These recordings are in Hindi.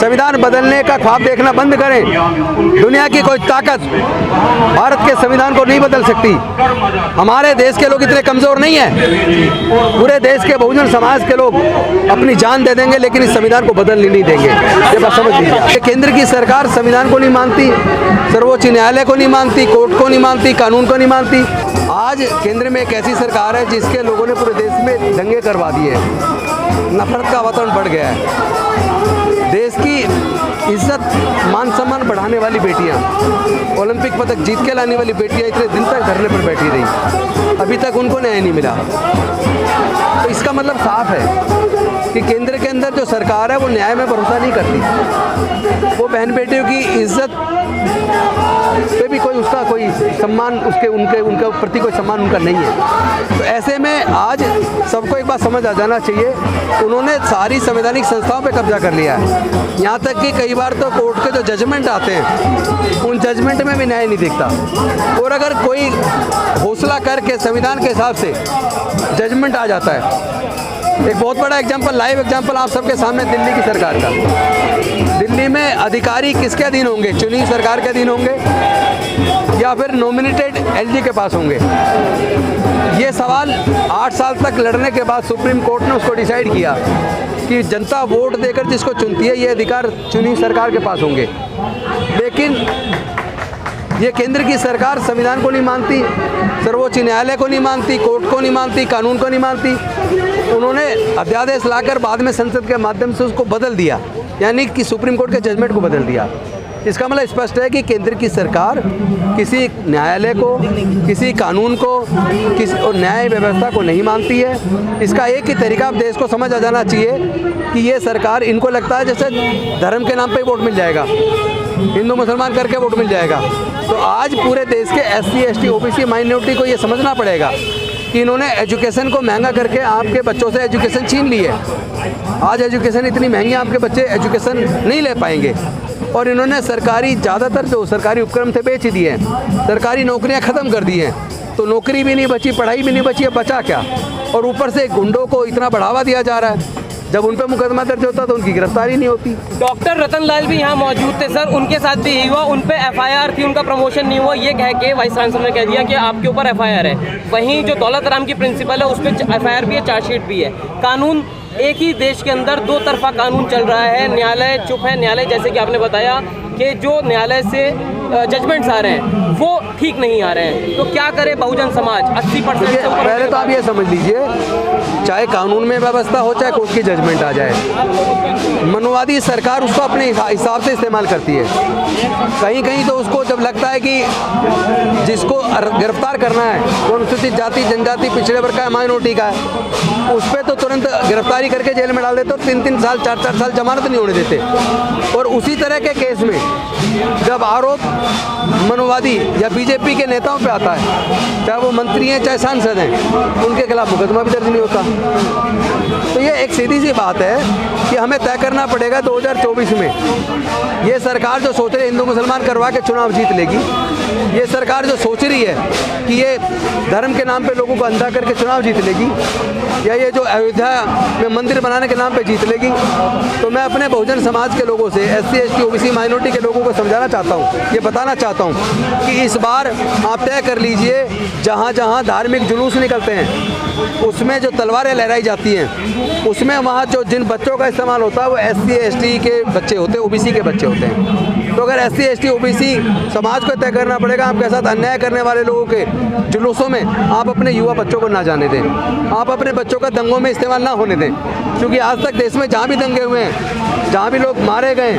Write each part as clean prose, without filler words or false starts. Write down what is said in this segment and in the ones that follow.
संविधान बदलने का ख्वाब देखना बंद करें। दुनिया की कोई ताकत भारत के संविधान को नहीं बदल सकती। हमारे देश के लोग इतने कमज़ोर नहीं हैं। पूरे देश के बहुजन समाज के लोग अपनी जान दे देंगे, लेकिन इस संविधान को बदलने नहीं देंगे। ये बात समझ लीजिए। केंद्र की सरकार संविधान को नहीं मानती, सर्वोच्च न्यायालय को नहीं मानती, कोर्ट को नहीं मानती, कानून को नहीं मानती। आज केंद्र में एक ऐसी सरकार है जिसके लोगों ने पूरे देश में दंगे करवा दिए, नफरत का वातावरण बढ़ गया है। देश की इज्जत मान सम्मान बढ़ाने वाली बेटियां, ओलंपिक पदक जीत के लाने वाली बेटियां इतने दिन तक धरने पर बैठी रही, अभी तक उनको न्याय नहीं मिला। तो इसका मतलब साफ है कि केंद्र के अंदर जो सरकार है वो न्याय में भरोसा नहीं करती। वो बहन बेटियों की इज्जत पे भी कोई सम्मान उनके प्रति कोई सम्मान उनका नहीं है। तो ऐसे में आज सबको एक बात समझ आ जाना चाहिए, उन्होंने सारी संवैधानिक संस्थाओं पे कब्जा कर लिया है। यहाँ तक कि कई बार तो कोर्ट के जो जजमेंट आते हैं उन जजमेंट में भी न्याय नहीं दिखता। और अगर कोई हौसला करके संविधान के हिसाब से जजमेंट आ जाता है, एक बहुत बड़ा एग्जाम्पल, लाइव एग्जाम्पल आप सबके सामने दिल्ली की सरकार का। दिल्ली में अधिकारी किसके अधीन होंगे? चुनी सरकार के अधीन होंगे या फिर नॉमिनेटेड एलजी के पास होंगे? ये सवाल 8 साल तक लड़ने के बाद सुप्रीम कोर्ट ने उसको डिसाइड किया कि जनता वोट देकर जिसको चुनती है ये अधिकार चुनी सरकार के पास होंगे। लेकिन ये केंद्र की सरकार संविधान को नहीं मानती, सर्वोच्च न्यायालय को नहीं मानती, कोर्ट को नहीं मानती, कानून को नहीं मानती। उन्होंने अध्यादेश लाकर बाद में संसद के माध्यम से उसको बदल दिया, यानी कि सुप्रीम कोर्ट के जजमेंट को बदल दिया। इसका मतलब स्पष्ट है कि केंद्र की सरकार किसी न्यायालय को, किसी कानून को, किसी और न्याय व्यवस्था को नहीं मानती है। इसका एक ही तरीका आप देश को समझ आ जाना चाहिए कि ये सरकार, इनको लगता है जैसे धर्म के नाम पे वोट मिल जाएगा, हिंदू मुसलमान करके वोट मिल जाएगा। तो आज पूरे देश के SC, ST, OBC माइनॉरिटी को ये समझना पड़ेगा कि इन्होंने एजुकेशन को महंगा करके आपके बच्चों से एजुकेशन छीन ली है। आज एजुकेशन इतनी महंगी, आपके बच्चे एजुकेशन नहीं ले पाएंगे। और इन्होंने सरकारी, ज़्यादातर जो सरकारी उपक्रम थे बेच दिए हैं, सरकारी नौकरियां ख़त्म कर दी हैं। तो नौकरी भी नहीं बची, पढ़ाई भी नहीं बची, अब बचा क्या? और ऊपर से गुंडों को इतना बढ़ावा दिया जा रहा है। जब उन पर मुकदमा दर्ज होता तो उनकी गिरफ्तारी नहीं होती। डॉक्टर रतन लाल भी यहाँ मौजूद थे सर, उनके साथ भी यही हुआ, उन पे FIR थी, उनका प्रमोशन नहीं हुआ, ये कह के वाइस चांसलर ने कह दिया कि आपके ऊपर FIR है। वहीं जो दौलत राम की प्रिंसिपल है उस पर FIR भी है, चार्जशीट भी है। कानून एक ही देश के अंदर दो तरफा कानून चल रहा है, न्यायालय चुप है। न्यायालय, जैसे कि आपने बताया कि जो न्यायालय से जजमेंट्स आ रहे हैं वो ठीक नहीं आ रहे हैं, तो क्या करे बहुजन समाज? 80% से ऊपर। पहले तो आप ये समझ लीजिए, चाहे कानून में व्यवस्था हो, चाहे कोर्ट की जजमेंट आ जाए, मनुवादी सरकार उसको अपने हिसाब से इस्तेमाल करती है। कहीं कहीं तो उसको जब लगता है कि जिसको गिरफ्तार करना है, अनुसूचित जाति, जनजाति, पिछड़े वर्ग का, माइनॉरिटी का है, उस पर तो तुरंत गिरफ्तारी करके जेल में डाल देते और 3-3 साल, 4-4 साल जमानत नहीं होने देते। और उसी तरह के केस में जब आरोप मनुवादी या बीजेपी के नेताओं पे आता है, चाहे वो मंत्री हैं चाहे सांसद हैं, उनके खिलाफ मुकदमा भी दर्ज नहीं होता। तो ये एक सीधी सी बात है कि हमें तय करना पड़ेगा 2024 में ये सरकार जो सोच रही है हिंदू मुसलमान करवा के चुनाव जीत लेगी, ये सरकार जो सोच रही है कि ये धर्म के नाम पे लोगों को अंधा करके चुनाव जीत लेगी, या ये जो अयोध्या में मंदिर बनाने के नाम पे जीत लेगी, तो मैं अपने बहुजन समाज के लोगों से, SC, ST, OBC माइनॉरिटी के लोगों को समझाना चाहता हूँ, ये बताना चाहता हूँ कि इस बार आप तय कर लीजिए, जहाँ जहाँ धार्मिक जुलूस निकलते हैं उसमें जो तलवारें लहराई जाती हैं, उसमें वहाँ जो जिन बच्चों का इस्तेमाल होता है वो SC, ST के बच्चे होते हैं, OBC के बच्चे होते हैं। तो अगर SC, ST, OBC समाज को तय करना पड़ेगा, आपके साथ अन्याय करने वाले लोगों के जुलूसों में आप अपने युवा बच्चों को ना जाने दें, आप अपने बच्चों का दंगों में इस्तेमाल ना होने दें। क्योंकि आज तक देश में जहाँ भी दंगे हुए हैं, जहाँ भी लोग मारे गए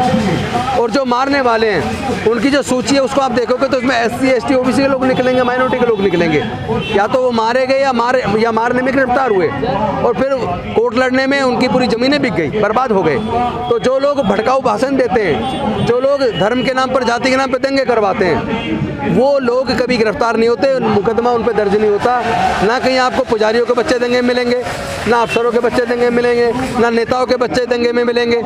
और जो मारने वाले हैं, उनकी जो सूची है उसको आप देखोगे तो उसमें SC, ST, OBC के लोग निकलेंगे, माइनॉरिटी के लोग निकलेंगे। या तो वो मारे गए या मारने में गिरफ्तार हुए और फिर कोर्ट लड़ने में उनकी पूरी ज़मीनें बिक गई, बर्बाद हो गए। तो जो लोग भड़काऊ भाषण देते हैं, जो लोग धर्म के नाम पर, जाति के नाम पर दंगे करवाते हैं, वो लोग कभी गिरफ्तार नहीं होते, मुकदमा उन पर दर्ज नहीं होता। ना कहीं आपको पुजारियों के बच्चे दंगे मिलेंगे, ना अफसरों के बच्चे दंगे में मिलेंगे, ना नेताओं के बच्चे दंगे में मिलेंगे,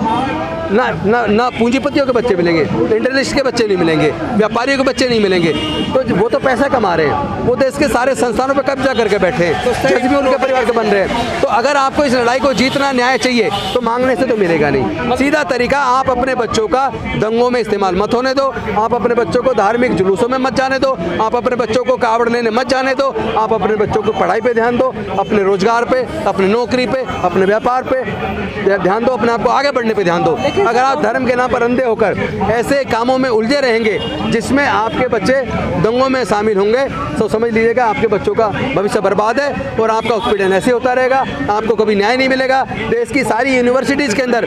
ना ना ना पूंजीपतियों के बच्चे मिलेंगे, इंटरनेशनल के बच्चे नहीं मिलेंगे, व्यापारियों के बच्चे नहीं मिलेंगे। तो वो तो पैसा कमा रहे हैं, वो देश के सारे संस्थानों पर कब्जा करके बैठे हैं, जज भी उनके परिवार के बन रहे हैं। तो अगर आपको इस लड़ाई को जीतना न्याय चाहिए तो मांगने से तो मिलेगा नहीं। सीधा तरीका, आप अपने बच्चों का दंगों में इस्तेमाल मत होने दो, आप अपने बच्चों को धार्मिक जुलूसों में मत जाने दो, आप अपने बच्चों को कावड़ लेने मत जाने दो, आप अपने बच्चों को पढ़ाई पे ध्यान दो, अपने रोजगार पे, अपनी नौकरी पे, अपने व्यापार पे ध्यान दो, अपने आप को आगे बढ़ने पे ध्यान दो। अगर आप धर्म के नाम पर अंधे होकर ऐसे कामों में उलझे रहेंगे जिसमें आपके बच्चे दंगों में शामिल होंगे तो समझ लीजिएगा आपके बच्चों का भविष्य बर्बाद है और आपका उत्पीड़न ऐसे होता रहेगा, आपको कभी न्याय नहीं मिलेगा। देश की सारी यूनिवर्सिटीज़ के अंदर,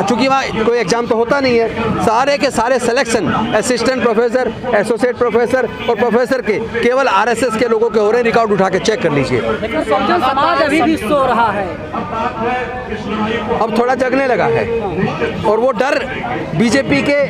चूंकि वहाँ कोई एग्जाम तो होता नहीं है, सारे के सारे selection assistant professor, associate professor और प्रोफेसर के केवल आरएसएस के लोगों के हो रहे हैं। रिकॉर्ड उठा के चेक कर लीजिए। लेकिन समाज अभी भी सो रहा है, अब थोड़ा जगने लगा है और वो डर बीजेपी के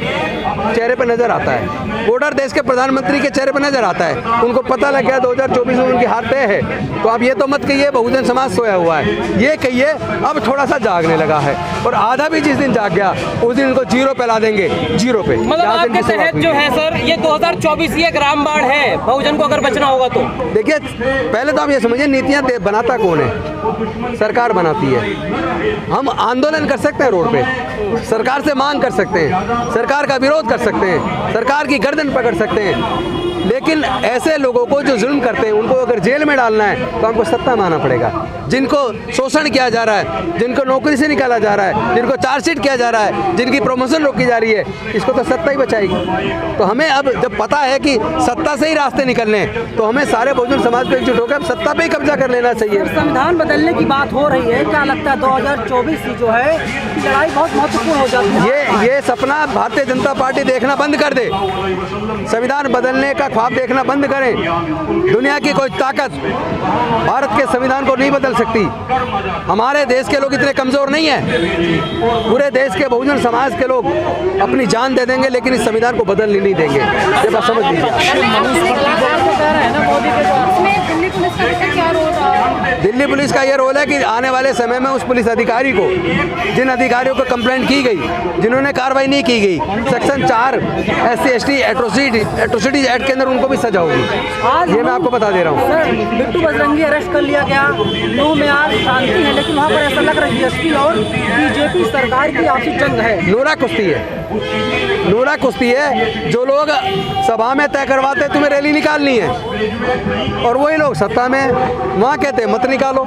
चेहरे पर नजर आता है, वो डर देश के प्रधानमंत्री के चेहरे पर नजर आता है। उनको पता लग गया 2024 में उनकी हार तय है। तो आप ये तो मत कहिए बहुजन समाज सोया हुआ है, ये कहिए अब थोड़ा सा जागने लगा है और आधा भी जिस दिन जाग गया उस दिन उनको जीरो पे ला देंगे, जीरो पे। मतलब आपके तहत जो है सर ये 2024 ये एक रामबाण है बहुजन को अगर बचना होगा तो। देखिए पहले तो आप ये समझिए नीतियाँ बनाता कौन है? सरकार बनाती है। हम आंदोलन कर सकते हैं रोड पे, सरकार से मांग कर सकते हैं, सरकार का विरोध कर सकते हैं, सरकार की गर्दन पकड़ सकते हैं, लेकिन ऐसे लोगों को जो जुल्म करते हैं उनको अगर जेल में डालना है तो हमको सत्ता में आना पड़ेगा। जिनको शोषण किया जा रहा है, जिनको नौकरी से निकाला जा रहा है, जिनको चार्जशीट किया जा रहा है, जिनकी प्रमोशन रोकी जा रही है, इसको तो सत्ता ही बचाएगी। तो हमें अब जब पता है कि सत्ता से ही रास्ते निकलने हैं तो हमें सारे बहुजन समाज को एकजुट होकर सत्ता पे ही कब्जा कर लेना चाहिए। संविधान बदलने की बात हो रही है, क्या लगता है 2024 की जो है लड़ाई बहुत महत्वपूर्ण हो जाती है? ये सपना भारतीय जनता पार्टी देखना बंद कर दे, संविधान बदलने का ख्वाब देखना बंद करें। दुनिया की कोई ताकत भारत के संविधान को नहीं बदल सकती। हमारे देश के लोग इतने कमजोर नहीं हैं, पूरे देश के बहुजन समाज के लोग अपनी जान दे देंगे लेकिन इस संविधान को बदलने नहीं देंगे। ये बात समझ लीजिए। दिल्ली पुलिस का ये रोल है कि आने वाले समय में उस पुलिस अधिकारी को, जिन अधिकारियों को कंप्लेंट की गई, जिन्होंने कार्रवाई नहीं की गई, सेक्शन 4 SC/ST एट्रोसिटीज एक्ट के अंदर उनको भी सजा होगी। ये मैं आपको बता दे रहा हूँ। सर बिट्टू बजरंगी अरेस्ट कर लिया गया, नो में आज शांति है, लेकिन वहाँ पर ऐसा लग रहा है DSP और बीजेपी सरकार की आपसी जंग है। नूरा कुश्ती है, नूरा कुश्ती है। जो लोग सभा में तय करवाते तुम्हें रैली निकालनी है और वही लोग सत्ता में वहाँ कहते हैं मत निकालो।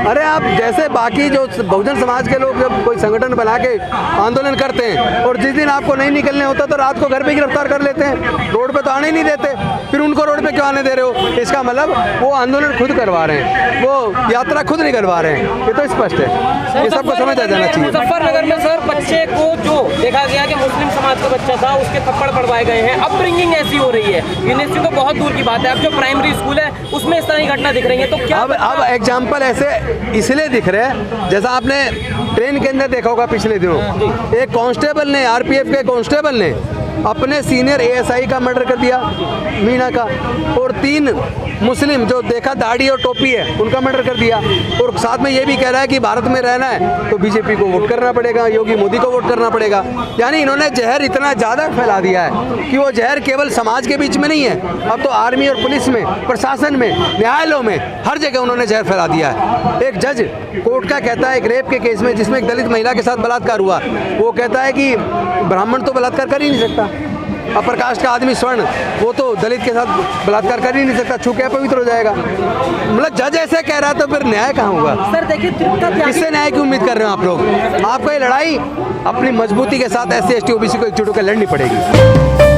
अरे आप जैसे बाकी जो बहुजन समाज के लोग जब कोई संगठन बना के आंदोलन करते हैं और जिस दिन आपको नहीं निकलने होता तो रात को घर पे गिरफ्तार कर लेते हैं, रोड पे तो आने ही नहीं देते, फिर उनको रोड पे क्यों आने दे रहे हो? इसका मतलब वो आंदोलन खुद करवा रहे हैं, वो यात्रा खुद नहीं करवा रहे हैं। ये तो स्पष्ट है, ये सबको समझ आ जाना चाहिए। मुजफ्फरनगर में सर बच्चे को जो देखा गया कि मुस्लिम समाज का बच्चा था उसके थप्पड़ पड़वाए गए हैं, अपब्रिंगिंग ऐसी हो रही है। यूनिवर्सिटी तो बहुत दूर की बात है, अब जो प्राइमरी स्कूल है उसमें इस तरह की घटना दिख रही है, तो क्या अब एग्जाम्पल ऐसे इसलिए दिख रहे हैं, जैसा आपने ट्रेन के अंदर देखा होगा पिछले दिनों, एक कांस्टेबल ने, RPF के कांस्टेबल ने अपने सीनियर ASI का मर्डर कर दिया मीना का, और 3 मुस्लिम जो देखा दाढ़ी और टोपी है उनका मर्डर कर दिया, और साथ में ये भी कह रहा है कि भारत में रहना है तो बीजेपी को वोट करना पड़ेगा, योगी मोदी को वोट करना पड़ेगा। यानी इन्होंने जहर इतना ज़्यादा फैला दिया है कि वो जहर केवल समाज के बीच में नहीं है, अब तो आर्मी और पुलिस में, प्रशासन में, न्यायालयों में, हर जगह उन्होंने जहर फैला दिया है। एक जज कोर्ट का कहता है एक रेप के केस में जिसमें एक दलित महिला के साथ बलात्कार हुआ, वो कहता है कि ब्राह्मण तो बलात्कार कर ही नहीं सकता, अपर कास्ट का आदमी स्वर्ण वो तो दलित के साथ बलात्कार कर ही नहीं सकता, छूके पवित्र हो जाएगा। मतलब जज ऐसे कह रहा है तो फिर न्याय कहाँ होगा? सर देखिए किससे न्याय की उम्मीद कर रहे हो आप लोग? आपको ये लड़ाई अपनी मजबूती के साथ SC/ST OBC को एकजुट होकर लड़नी पड़ेगी।